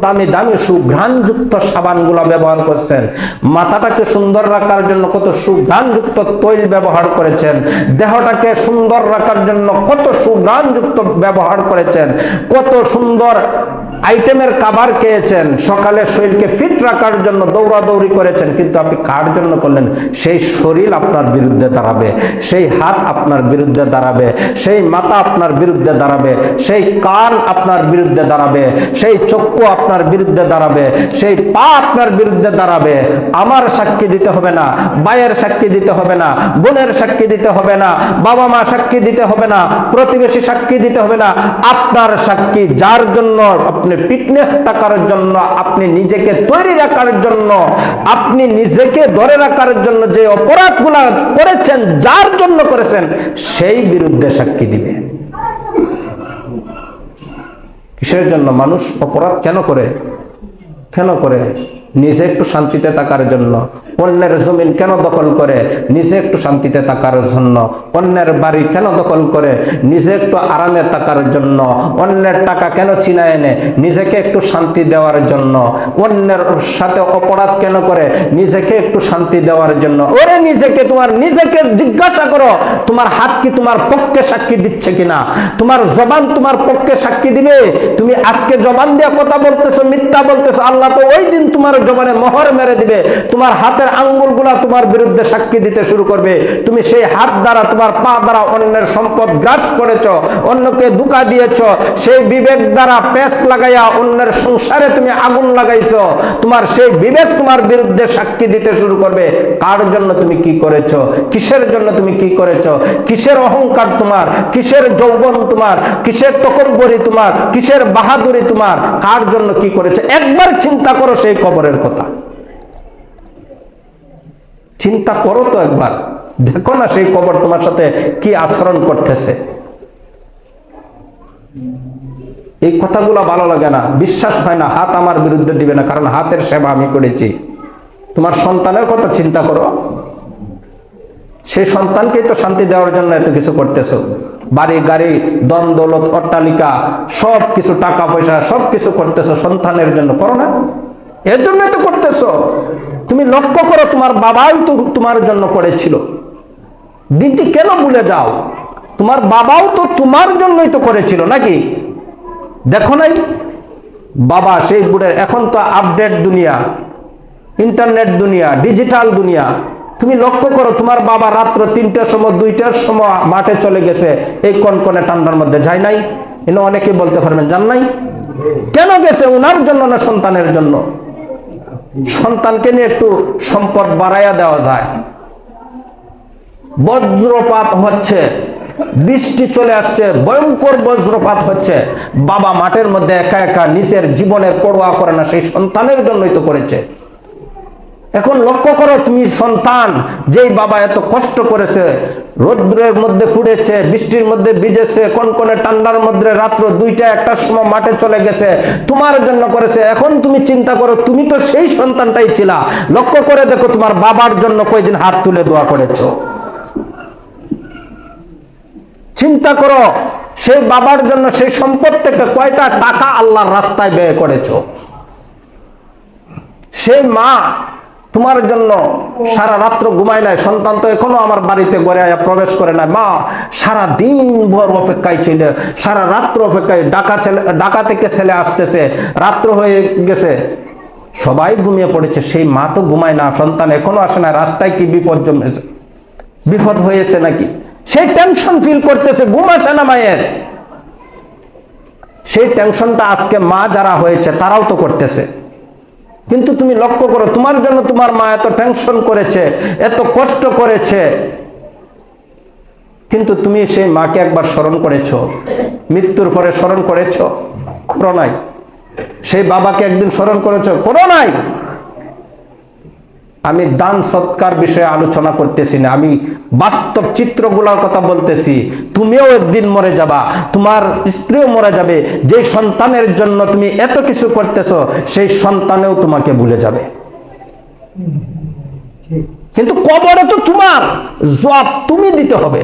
দামি দামি সুঘ্রাণযুক্ত সাবানগুলো ব্যবহার করছেন, মাথাটাকে সুন্দর রাখার জন্য কত সুঘ্রাণযুক্ত তৈল ব্যবহার করেছেন, দেহটাকে সুন্দর রাখার জন্য কত সুঘ্রাণযুক্ত ব্যবহার করেছেন, কত সুন্দর আইটেমের খাবার খেয়েছেন, সকালে শরীরকে ফিট রাখার জন্য দৌড়াদৌড়ি করেছেন, কিন্তু আপনি কার জন্য করলেন? সেই শরীর আপনার বিরুদ্ধে দাঁড়াবে, সেই হাত আপনার বিরুদ্ধে দাঁড়াবে, সেই মাথা আপনার বিরুদ্ধে দাঁড়াবে, সেই কান আপনার বিরুদ্ধে দাঁড়াবে, সেই চক্ষু আপনার বিরুদ্ধে দাঁড়াবে, সেই পা আপনার বিরুদ্ধে দাঁড়াবে। আমার সাক্ষী দিতে হবে না, ভাইয়ের সাক্ষী দিতে হবে না, বোনের সাক্ষী দিতে হবে না, বাবা মা সাক্ষী দিতে হবে না, প্রতিবেশী সাক্ষী দিতে হবে না। আপনার সাক্ষী, যার জন্য আপনি ফিটনেস থাকার জন্য, আপনি নিজেকে তৈরি রাখার জন্য, আপনি নিজেকে ধরে রাখার জন্য যে অপরাধগুলো করেছেন, যার জন্য করেছেন, সেই বিরুদ্ধে সাক্ষী দিবে। কিসের জন্য মানুষ অপরাধ কেন করে? কেন করে? নিজে একটু শান্তিতে থাকার জন্য। অন্যের জমিন কেন দখল করে? নিজে একটু শান্তিতে থাকার জন্য। অন্যের বাড়ি কেন দখল করে? নিজে একটু আরামে থাকার জন্য। অন্যের টাকা কেন ছিনায় এনে? নিজেকে একটু শান্তি দেওয়ার জন্য। অন্যের সাথে অপরাধ কেন করে? নিজেকে একটু শান্তি দেওয়ার জন্য। ওরে নিজেকে, তোমার নিজেকে জিজ্ঞাসা করো, তোমার হাত কি তোমার পক্ষে সাক্ষী দিচ্ছে কিনা? তোমার জবান তোমার পক্ষে সাক্ষী দিবে? তুমি আজকে জবান দিয়ে কথা বলতেছো, মিথ্যা বলতেছো, আল্লাহ তো ওই দিন তোমার জবানে মোহর মেরে দিবে। তোমার হাতের আঙ্গুলগুলা তোমার বিরুদ্ধে সাক্ষী দিতে শুরু করবে। তুমি সেই হাত দ্বারা, তোমার পা দ্বারা অন্যের সম্পদ গ্রাস করেছো, অন্যকে ধোঁকা দিয়েছো। সেই বিবেক দ্বারা পেঁচ লাগাইয়া অন্যের সংসারে তুমি আগুন লাগাইছো। তোমার সেই বিবেক তোমার বিরুদ্ধে সাক্ষী দিতে শুরু করবে। কার জন্য তুমি কি করেছো? কিসের জন্য তুমি কি করেছো? কিসের অহংকার তোমার? কিসের যৌবন তোমার? কিসের তকব্বরি তোমার? কিসের বাহাদুরি তোমার? কার জন্য কি করেছো? একবার চিন্তা করো সেই কবরের কথা। চিন্তা করো তো একবার, দেখো না সেই কবর তোমার সাথে কি আচরণ করতেছে। এই কথাগুলো ভালো লাগে না, বিশ্বাস হয় না। হাত আমার বিরুদ্ধে দিবে না, কারণ হাতের সেবা আমি করেছি। তোমার সন্তানের কথা চিন্তা করো, সেই সন্তানকেই তো শান্তি দেওয়ার জন্য এত কিছু করতেছো। বাড়ি গাড়ি, ধন দৌলত, অট্টালিকা, সব কিছু, টাকা পয়সা, সব কিছু করতেছো সন্তানের জন্য। করো না? এর জন্য তো করতেছো। তুমি লক্ষ্য করো, তোমার বাবাই তো তোমার জন্য করেছিল। দিনটি কেন ভুলে যাও? তোমার বাবাও তো তোমার জন্যই তো করেছিল, নাকি? দেখো নাই বাবা সেই বুড়ের? এখন তো আপডেট দুনিয়া, ইন্টারনেট দুনিয়া, ডিজিটাল দুনিয়া। তুমি লক্ষ্য করো, তোমার বাবা রাত্র 3টার সময়, 2টার সময় মাঠে চলে গেছে, এই কনকনে ঠান্ডার মধ্যে যায় নাই? এনে অনেকে বলতে পারবেন যান নাই। কেন গেছে? ওনার জন্য না সন্তানের জন্য? সন্তানকে নিয়ে একটু সম্পদ বাড়াইয়া দেওয়া যায়। বজ্রপাত হচ্ছে, বৃষ্টি চলে আসছে, ভয়ঙ্কর বজ্রপাত হচ্ছে, বাবা মাঠের মধ্যে একা একা নিজের জীবনের পরোয়া করে না, সেই সন্তানের জন্যই তো করেছে। এখন লক্ষ্য করো, তুমি সন্তান, যেই বাবা এত কষ্ট করেছে, রৌদ্রের মধ্যে ফুড়েছে, বৃষ্টির মধ্যে ভিজেছে, কনকনে ঠান্ডার মধ্যে রাত্র 2টা 1টার সময় মাঠে চলে গেছে, তোমার জন্য করেছে। এখন তুমি চিন্তা করো, তুমি তো সেই সন্তানটাই ছিলা। লক্ষ্য করে দেখো, তোমার বাবার জন্য কয়দিন হাত তুলে দোয়া করেছো? চিন্তা করো, সেই বাবার জন্য সেই সম্পদ থেকে কয়টা টাকা আল্লাহর রাস্তায় ব্যয় করেছো? সেই মা তোমার জন্য সারা রাত্র ঘুমায় নাই। সন্তান তো এখনো আমার বাড়িতে ঘরে আয়া প্রবেশ করে না। মা সারা দিন ভর অপেক্ষায় ছিল, সারা রাত্র অপেক্ষায়। ঢাকা থেকে ছেলে আসতেছে, রাত্র হয়ে গেছে, সবাই ঘুমিয়ে পড়েছে, সেই মা তো ঘুমায় না, সন্তান এখনো আসে না। রাস্তায় কি বিপদ জমেছে, বিপদ হয়েছে নাকি? সেই টেনশন ফিল করতেছে, ঘুম আসে না মায়ের। সেই টেনশনটা আজকে মা যারা হয়েছে তারাও তো করতেছে। কিন্তু তুমি লক্ষ্য করো, তোমার জন্য তোমার মা এত টেনশন করেছে, এত কষ্ট করেছে, কিন্তু তুমি সেই মাকে একবার স্মরণ করেছো? মৃত্যুর পরে স্মরণ করেছো? করো নাই। সেই বাবাকে একদিন স্মরণ করেছো? করো নাই। আমি দান সৎকার বিষয়ে আলোচনা করতেছি না, আমি বাস্তব চিত্রগুলোর কথা বলতেছি। তুমিও একদিন মরে যাবা, তোমার স্ত্রীও মরে যাবে। যে সন্তানের জন্য তুমি এত কিছু করতেছো, সেই সন্তানেও তোমাকে ভুলে যাবে। কিন্তু কবরে তো তোমার জবাব তুমি দিতে হবে।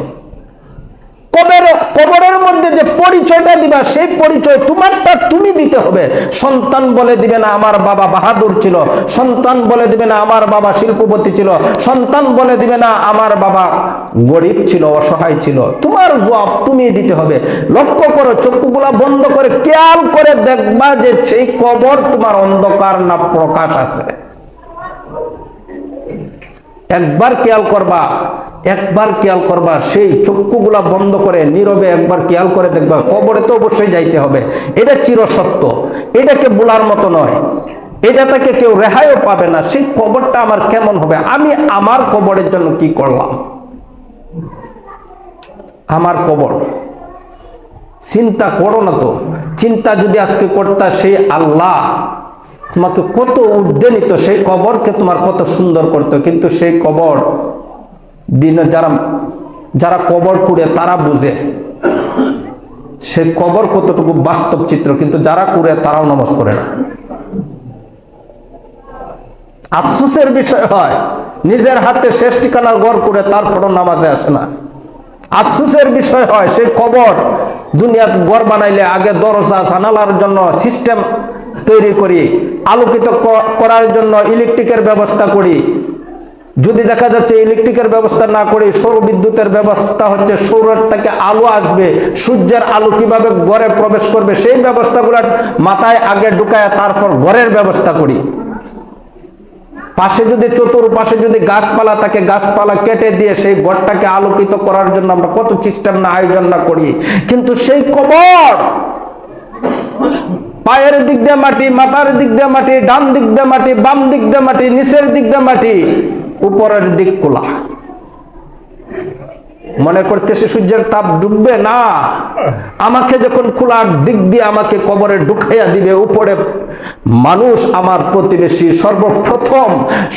কবরের মধ্যে যে পরিচয়টা দিবা, সেই পরিচয় তোমারটা তুমি দিতে হবে। সন্তান বলে দিবে না আমার বাবা বাহাদুর ছিল, সন্তান বলে দিবে না আমার বাবা শিল্পপতি ছিল, সন্তান বলে দিবে না আমার বাবা গরিব ছিল, অসহায় ছিল। তোমার জবাব তুমি দিতে হবে। লক্ষ্য করো, চক্ষুগুলা বন্ধ করে খেয়াল করে দেখবা যে সেই কবর তোমার অন্ধকার না প্রকাশ আছে। একবার খেয়াল করবা, সেই চক্ষুগুলা বন্ধ করে নীরবে একবার খেয়াল করে দেখবা, কবরে তো অবশ্যই যাইতে হবে, এটা চিরসত্য, এটাকে বলার মতো নয়, এটা থেকে কেউ রেহাইও পাবে না। সেই কবরটা আমার কেমন হবে, আমি আমার কবরের জন্য কি করলাম, আমার কবর চিন্তা করো না তো। চিন্তা যদি আজকে করতা, সেই আল্লাহ তোমাকে কত ঊর্ধ্বে নিত, সেই কবরকে তোমার কত সুন্দর করতো। কিন্তু সেই কবর দিনে যারা কবর কুড়ে তারা বুঝে সেই কবর কতটুকু বাস্তব চিত্র, কিন্তু যারা কুড়ে তারাও নামাজ পড়ে না। আফসোসের বিষয় হয়, নিজের হাতে শেষ ঠিকানার ঘর করে তারপরও নামাজে আসে না। আফসোসের বিষয় হয়, সেই কবর দুনিয়াতে ঘর বানাইলে আগে দরজা জানালার জন্য সিস্টেম তৈরি করি, আলোকিত করার জন্য ইলেকট্রিকের ব্যবস্থা করি। যদি দেখা যাচ্ছে ইলেকট্রিকের ব্যবস্থা না করি, সৌর বিদ্যুতের ব্যবস্থা হচ্ছে, সৌরের থেকে আলো আসবে, সূর্যের আলো কিভাবে ঘরে প্রবেশ করবে, সেই ব্যবস্থাগুলো মাথায় আগে ঢুকায় তারপর ঘরের ব্যবস্থা করি। পাশে যদি চতুর্পাশে যদি গাছপালা থাকে, গাছপালা কেটে দিয়ে সেই ঘরটাকে আলোকিত করার জন্য আমরা কত সিস্টেম না আয়োজন না করি। কিন্তু সেই কবর পায়ের দিক দিয়ে মাটি, মাথার দিক দিয়ে মাটি, ডান দিক দিয়ে মাটি, বাম দিক দিয়ে মাটি, নিচের দিক দিয়ে মাটি, উপরের দিক খোলা। মনে করতেছে সূর্যের তাপ ডুববে না, আমাকে যখন খোলার দিক দিয়ে আমাকে কবরে ঢুকাইয়া দিবে, উপরে মানুষ আমার প্রতিবেশী,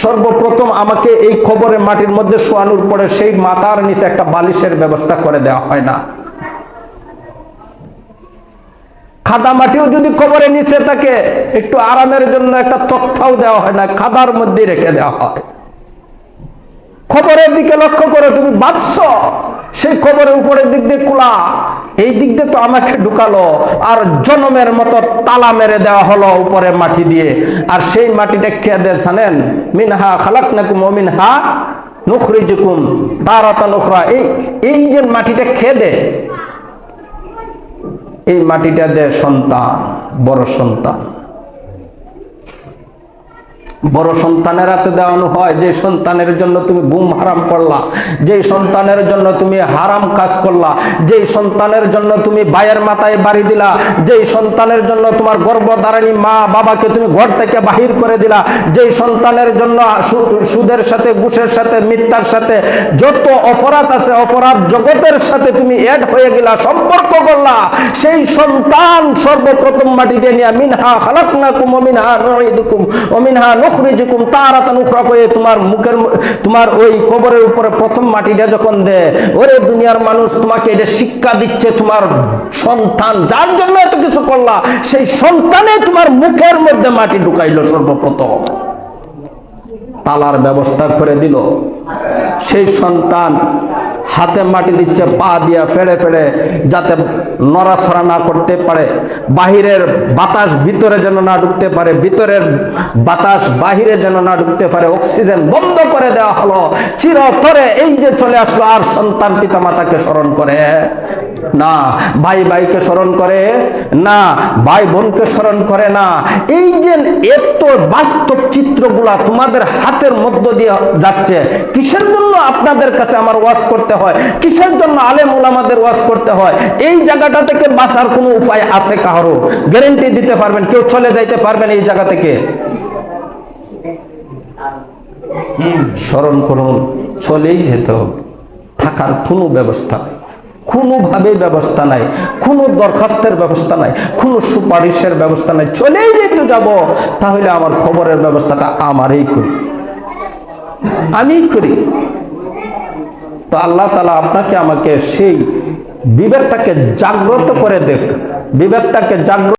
সর্বপ্রথম আমাকে এই কবরের মাটির মধ্যে শোয়ানোর পরে সেই মাথার নিচে একটা বালিশের ব্যবস্থা করে দেওয়া হয় না। খাদা মাটিও যদি কবরের নিচে থাকে, একটু আরামের জন্য একটা তক্তাও দেওয়া হয় না, খাদার মধ্যে রেখে দেওয়া হয়। খবরের দিকে লক্ষ্য করে তুমি ভাবছো সেই খবরের উপরের দিক দিয়ে খোলা, এই দিক দিয়ে তো আমাকে ঢুকালো, আর জনমের মতো তালা মেরে দেওয়া হলো উপরে মাটি দিয়ে। আর সেই মাটিটা খেয়ে দেয় জানেন, মিনহা খালাকনাকুম ওয়া মিনহা নুখরিজুকুম তারাতান উখরা। এই যে মাটিটা খেয়ে দেয়, এই মাটিটা দেয় সন্তান, বড় সন্তান। বড় সন্তানের হাতে দেওয়ানো হয়, যে সন্তানের জন্য তুমি গুম হারাম করলা, যে সন্তানের জন্য তুমি হারাম কাজ করলা, যে সন্তানের জন্য তুমি ভাইয়ের মাথায় বাড়ি দিলা, যে সন্তানের জন্য তোমার গর্ভধারিণী মা বাবাকে তুমি ঘর থেকে বাহির করে দিলা, যে সন্তানের জন্য সুদের সাথে, ঘুষের সাথে, মিথ্যার সাথে যত অপরাধ আছে, অপরাধ জগতের সাথে তুমি এড হয়ে গেলা, সম্পর্ক করলা, সেই সন্তান সর্বপ্রথম মাটিতে নিয়ে মিনহা খালাকনাকুম ওয়া মিনহা নুঈদুকুম ওয়া মিনহা নুখরিজুকুম তারাতান উখরা করে তোমার ওই কবরের উপরে প্রথম মাটিটা যখন দেয়, ওরে দুনিয়ার মানুষ তোমাকে এটা শিক্ষা দিচ্ছে, তোমার সন্তান যার জন্য এত কিছু করলা, সেই সন্তানে তোমার মুখের মধ্যে মাটি ঢুকাইলো সর্বপ্রথম, তালার ব্যবস্থা করে দিল। সেই সন্তান হাতে মাটি দিচ্ছে, পা দিয়া ফেড়ে ফেড়ে যাতে নড়াছড়া না করতে পারে, বাহিরের বাতাস ভিতরে যেন না ঢুকতে পারে, ভিতরের বাতাস বাহিরে যেন না ঢুকতে পারে, অক্সিজেন বন্ধ করে দেওয়া হলো চিরতরে। এই যে চলে আসলো, আর সন্তান পিতা মাতাকে স্মরণ করে না, ভাই ভাইকে স্মরণ করে না, ভাই বোনকে স্মরণ করে না। এই যে এত বাস্তব চিত্রগুলা তোমাদের হাতের মধ্য দিয়ে যাচ্ছে, কিসের জন্য আপনাদের কাছে আমার ওয়াজ করতে হয়, কিসের জন্য আলেম ওলামাদের ওয়াজ করতে হয়? এই জায়গাটা থেকে বাঁচার কোনো উপায় আছে কারো? গ্যারান্টি দিতে পারবেন কেউ চলে যাইতে পারবেন এই জায়গা থেকে? স্মরণ করুন, চলেই যেতে হবে, থাকার কোনো ব্যবস্থা নেই, কোনোভাবেই ব্যবস্থা নাই, কোনো দরখাস্তের ব্যবস্থা নাই, কোনো সুপারিশের ব্যবস্থা নাই, চলেই যেতে যাব, তাহলে আমার খবরের ব্যবস্থাটা আমারই করি, আমিই করি। তো আল্লাহ তাআলা আপনাকে আমাকে সেই বিবেকটাকে জাগ্রত করে দেখ, বিবেকটাকে জাগ্রত